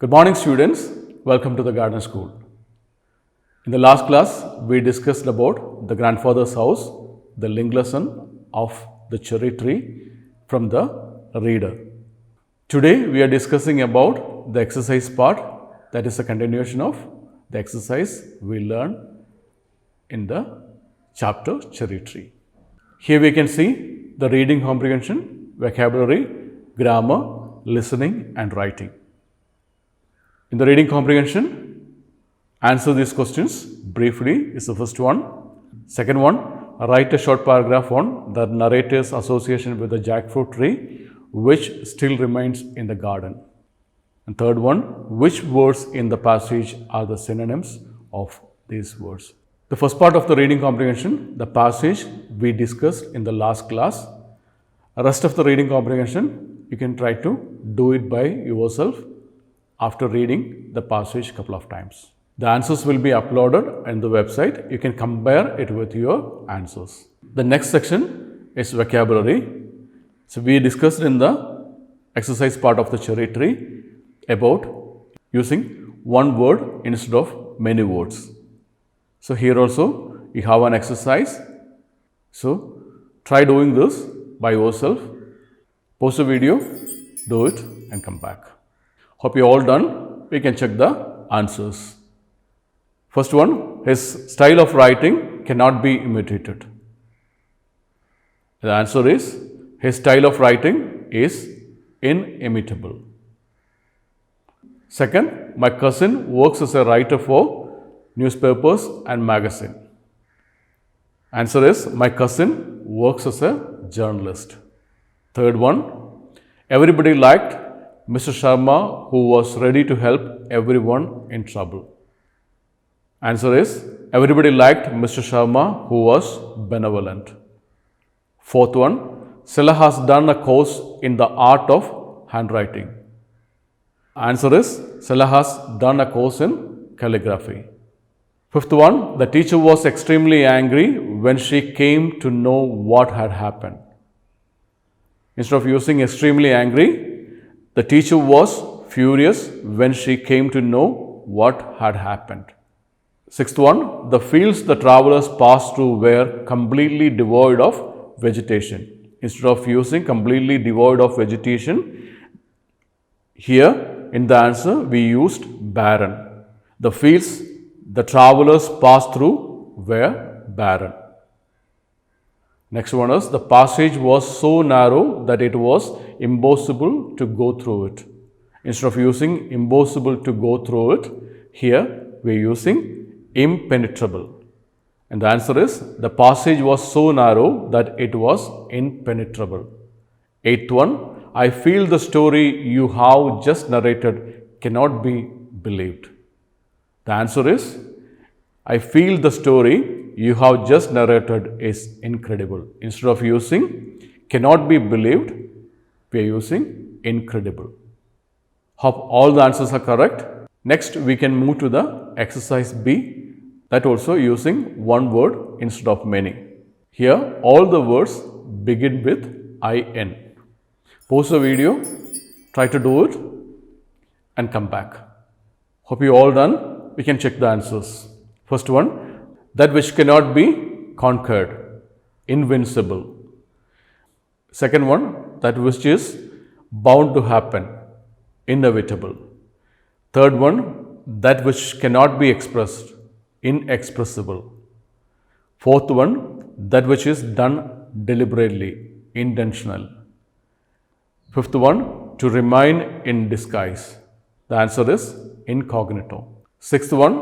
Good morning, students. Welcome to the Garden School. In the last class, we discussed about the grandfather's house, the link lesson of the cherry tree from the reader. Today, we are discussing about the exercise part, that is a continuation of the exercise we learned in the chapter cherry tree. Here we can see the reading comprehension, vocabulary, grammar, listening and writing. In the reading comprehension, answer these questions briefly is the first one. Second one, write a short paragraph on the narrator's association with the jackfruit tree which still remains in the garden. And third one, which words in the passage are the synonyms of these words? The first part of the reading comprehension, the passage we discussed in the last class. The rest of the reading comprehension, you can try to do it by yourself after reading the passage a couple of times. The answers will be uploaded on the website. You can compare it with your answers. The next section is vocabulary. So we discussed in the exercise part of the cherry tree about using one word instead of many words. So here also you have an exercise. So try doing this by yourself. Pause the video, do it and come back. Hope you're all done. We can check the answers. First one, his style of writing cannot be imitated. The answer is, his style of writing is inimitable. Second, my cousin works as a writer for newspapers and magazine. Answer is, my cousin works as a journalist. Third one, everybody liked Mr. Sharma who was ready to help everyone in trouble. Answer is, everybody liked Mr. Sharma who was benevolent. Fourth one, Sela has done a course in the art of handwriting. Answer is, Sela has done a course in calligraphy. Fifth one, the teacher was extremely angry when she came to know what had happened. Instead of using extremely angry, the teacher was furious when she came to know what had happened. Sixth one, the fields the travelers passed through were completely devoid of vegetation. Instead of using completely devoid of vegetation, here in the answer we used barren. The fields the travelers passed through were barren. Next one is, the passage was so narrow that it was impossible to go through it. Instead of using impossible to go through it, here we are using impenetrable. And the answer is, the passage was so narrow that it was impenetrable. Eighth one, I feel the story you have just narrated cannot be believed. The answer is, I feel the story you have just narrated is incredible. Instead of using cannot be believed, we are using incredible. Hope all the answers are correct. Next, we can move to the exercise B, that also using one word instead of many. Here, all the words begin with IN. Pause the video, try to do it and come back. Hope you all done. We can check the answers. First one, that which cannot be conquered, invincible. Second one, that which is bound to happen, inevitable. Third one, that which cannot be expressed, inexpressible. Fourth one, that which is done deliberately, intentional. Fifth one, to remain in disguise. The answer is incognito. Sixth one,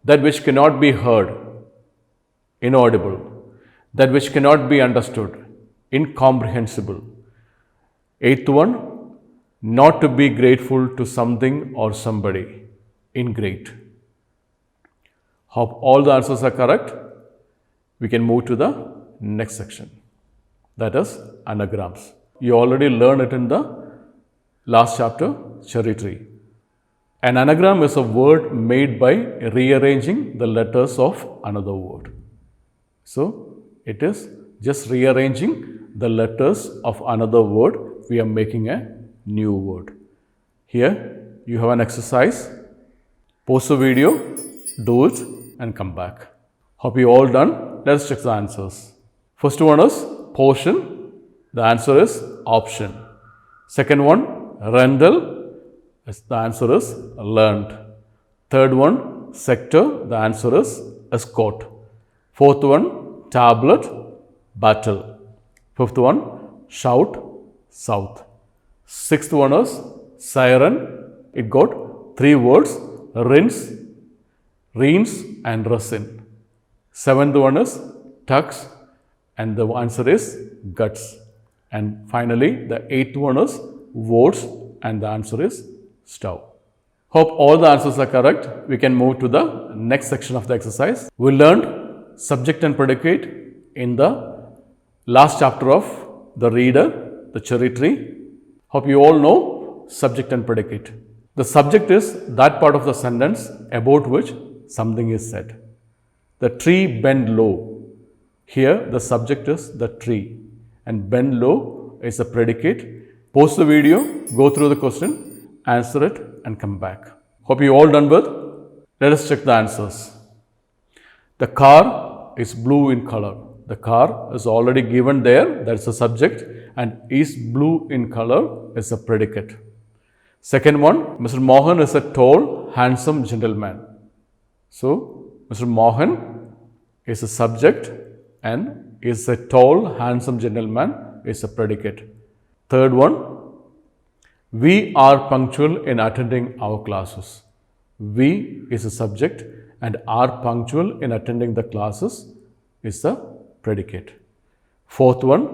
that which cannot be heard, inaudible. That which cannot be understood, incomprehensible. Eighth one, not to be grateful to something or somebody, ingrate. Hope all the answers are correct. We can move to the next section, that is anagrams. You already learned it in the last chapter, cherry tree. An anagram is a word made by rearranging the letters of another word. So, it is just rearranging the letters of another word. We are making a new word. Here you have an exercise. Pause the video, do it, and come back. Hope you all done. Let's check the answers. First one is portion. The answer is option. Second one, rental. The answer is learned. Third one, sector. The answer is escort. Fourth one, tablet, battle. Fifth one, shout, south. Sixth one is siren. It got 3 words, rinse, and resin. Seventh one is tux, and the answer is guts. And finally, the 8th one is votes, and the answer is stove. Hope all the answers are correct. We can move to the next section of the exercise. We learned subject and predicate in the last chapter of the reader, the cherry tree. Hope you all know subject and predicate. The subject is that part of the sentence about which something is said. The tree bent low. Here the subject is the tree and bend low is the predicate. Pause the video, go through the question, answer it and come back. Hope you all done with. Let us check the answers. The car is blue in color. The car is already given there, that's the subject, and is blue in color is a predicate. Second one, Mr. Mohan is a tall, handsome gentleman. So, Mr. Mohan is a subject and is a tall, handsome gentleman is a predicate. Third one, we are punctual in attending our classes. We is a subject and are punctual in attending the classes is the predicate. Fourth one,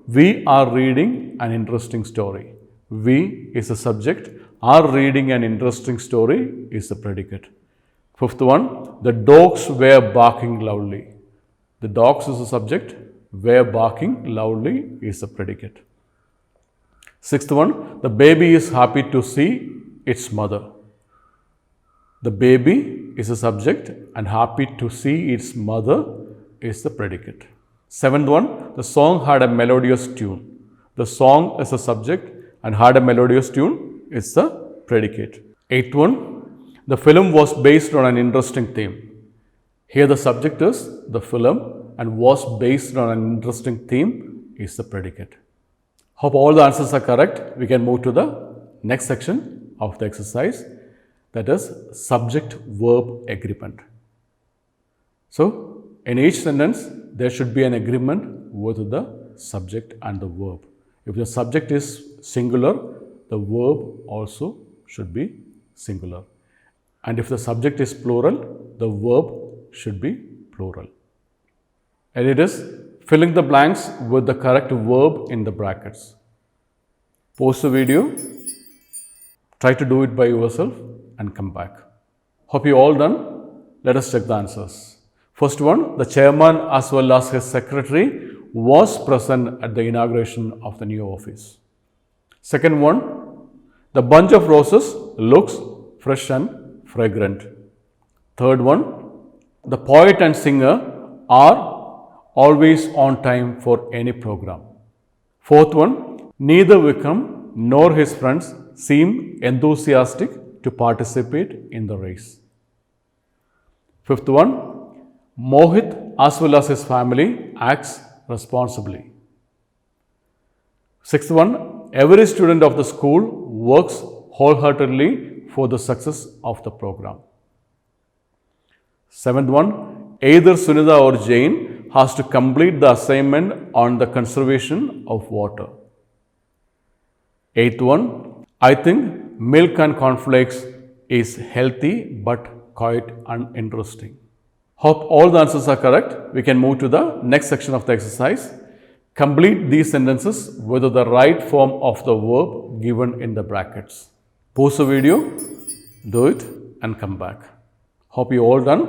we are reading an interesting story. We is a subject, are reading an interesting story is the predicate. Fifth one, the dogs were barking loudly. The dogs is a subject, were barking loudly is the predicate. Sixth one, the baby is happy to see its mother. The baby is a subject and happy to see its mother is the predicate. Seventh one, the song had a melodious tune. The song is a subject and had a melodious tune is the predicate. Eighth one, the film was based on an interesting theme. Here the subject is the film and was based on an interesting theme is the predicate. Hope all the answers are correct. We can move to the next section of the exercise, that is subject-verb agreement. So, in each sentence, there should be an agreement with the subject and the verb. If the subject is singular, the verb also should be singular. And if the subject is plural, the verb should be plural. And it is filling the blanks with the correct verb in the brackets. Pause the video, try to do it by yourself and come back. Hope you all done. Let us check the answers. First one, the chairman as well as his secretary was present at the inauguration of the new office. Second one, the bunch of roses looks fresh and fragrant. Third one, the poet and singer are always on time for any program. Fourth one, neither Vikram nor his friends seem enthusiastic to participate in the race. Fifth one, Mohit as well as his family acts responsibly. Sixth one, every student of the school works wholeheartedly for the success of the program. Seventh one, either Sunita or Jane has to complete the assignment on the conservation of water. Eighth one, I think milk and cornflakes is healthy but quite uninteresting. Hope all the answers are correct. We can move to the next section of the exercise. Complete these sentences with the right form of the verb given in the brackets. Pause the video, do it and come back. Hope you all done.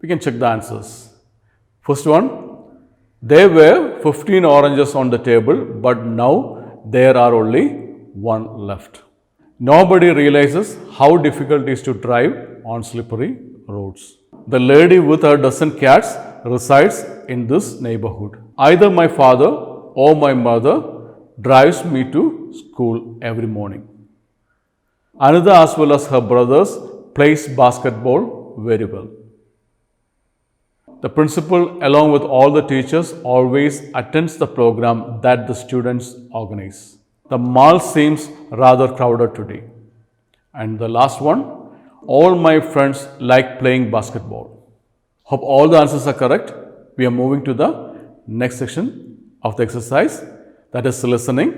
We can check the answers. First one, there were 15 oranges on the table, but now there are only 1 left. Nobody realizes how difficult it is to drive on slippery roads. The lady with her dozen cats resides in this neighborhood. Either my father or my mother drives me to school every morning. Another, as well as her brothers, plays basketball very well. The principal, along with all the teachers, always attends the program that the students organize. The mall seems rather crowded today. And the last one, all my friends like playing basketball. Hope all the answers are correct. We are moving to the next section of the exercise, that is listening.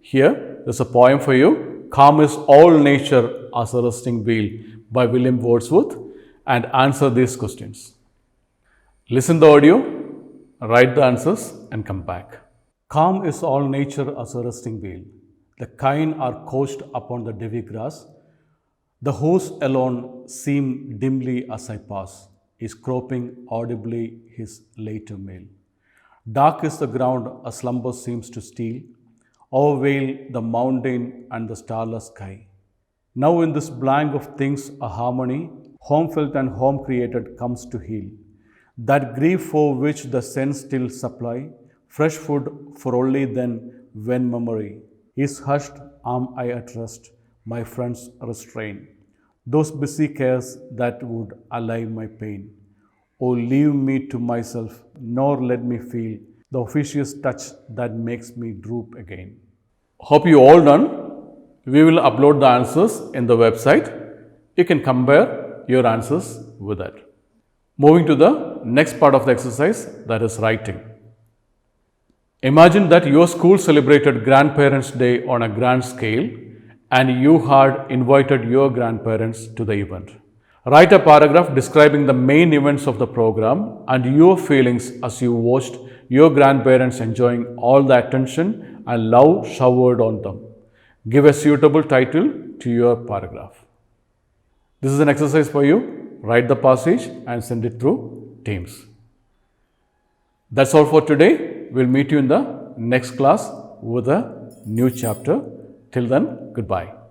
Here, there's a poem for you, Calm is All Nature as a Resting Wheel by William Wordsworth, and answer these questions. Listen the audio, write the answers and come back. Calm is all nature as a resting wheel. The kine are couched upon the dewy grass. The horse alone seem dimly as I pass, is cropping audibly his later meal. Dark is the ground a slumber seems to steal, overveil the mountain and the starless sky. Now in this blank of things a harmony, home felt and home created comes to heal. That grief for which the sense still supply, fresh food for only then when memory is hushed, am I at rest, my friends restrain those busy cares that would allay my pain. Oh, leave me to myself, nor let me feel the officious touch that makes me droop again. Hope you all done. We will upload the answers in the website. You can compare your answers with that. Moving to the next part of the exercise, that is writing. Imagine that your school celebrated Grandparents' Day on a grand scale and you had invited your grandparents to the event. Write a paragraph describing the main events of the program and your feelings as you watched your grandparents enjoying all the attention and love showered on them. Give a suitable title to your paragraph. This is an exercise for you. Write the passage and send it through Teams. That's all for today. We'll meet you in the next class with a new chapter. Till then, goodbye.